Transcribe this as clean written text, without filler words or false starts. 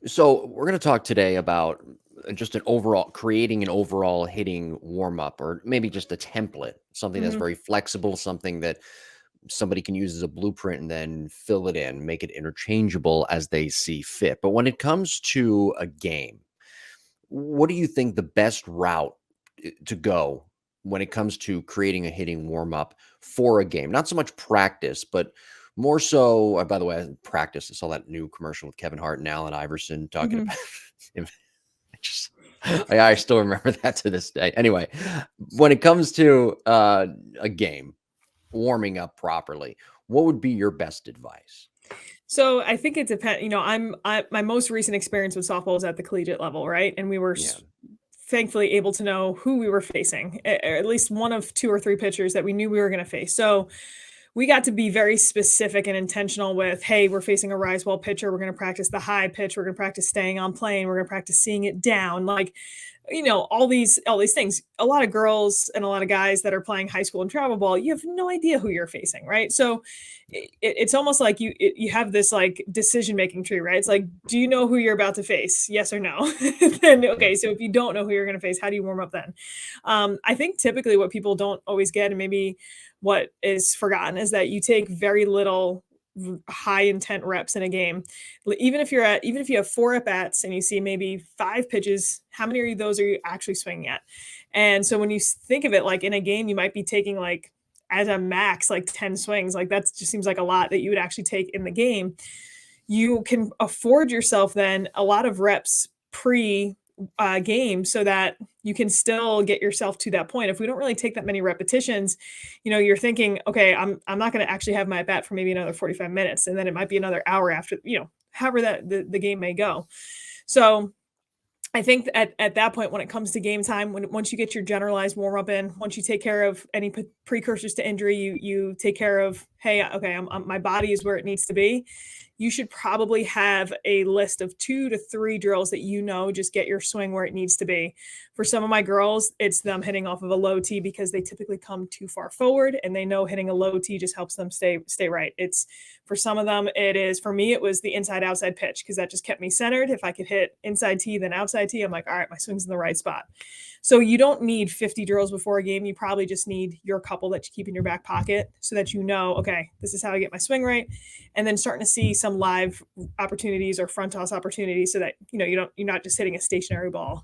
So we're going to talk today about just creating an overall hitting warm up, or maybe just a template, something that's Mhm. very flexible, something that somebody can use as a blueprint and then fill it in, make it interchangeable as they see fit. But when it comes to a game, what do you think the best route to go when it comes to creating a hitting warm up for a game? Not so much practice, but more so. By the way, practice. I saw that new commercial with Kevin Hart and Allen Iverson talking Mhm. about. just, I still remember that to this day. Anyway, when it comes to a game, warming up properly, what would be your best advice? So I think it depends. My most recent experience with softball was at the collegiate level, right? And we were Yeah. thankfully able to know who we were facing, at least one of two or three pitchers that we knew we were going to face. So we got to be very specific and intentional with, hey, we're facing a rise ball pitcher. We're going to practice the high pitch. We're going to practice staying on plane. We're going to practice seeing it down. Like, all these things. A lot of girls and a lot of guys that are playing high school and travel ball, you have no idea who you're facing, right? So it's almost like you have this like decision making tree, right? It's like, do you know who you're about to face? Yes or no? Then Yeah. okay, so if you don't know who you're going to face, how do you warm up then? I think typically what people don't always get, and maybe what is forgotten, is that you take very little high intent reps in a game. Even if you have four at bats and you see maybe five pitches, how many of those are you actually swinging at? And so when you think of it, like in a game, you might be taking like as a max like 10 swings. Like that just seems like a lot that you would actually take in the game. You can afford yourself then a lot of reps pre game so that you can still get yourself to that point. If we don't really take that many repetitions, you're thinking, okay, I'm not going to actually have my at bat for maybe another 45 minutes, and then it might be another hour after, however that the game may go. So I think at that point, when it comes to game time, once you get your generalized warm up in, once you take care of any precursors to injury, you take care of, hey, okay, my body is where it needs to be. You should probably have a list of 2 to 3 drills that just get your swing where it needs to be. For some of my girls, it's them hitting off of a low tee because they typically come too far forward, and they know hitting a low tee just helps them stay right. It's for some of them, it is. For me, it was the inside outside pitch because that just kept me centered. If I could hit inside tee, then outside tee, I'm like, all right, my swing's in the right spot. So you don't need 50 drills before a game. You probably just need your couple that you keep in your back pocket so that okay, this is how I get my swing right. And then starting to see some live opportunities or front toss opportunities so that you're not just hitting a stationary ball.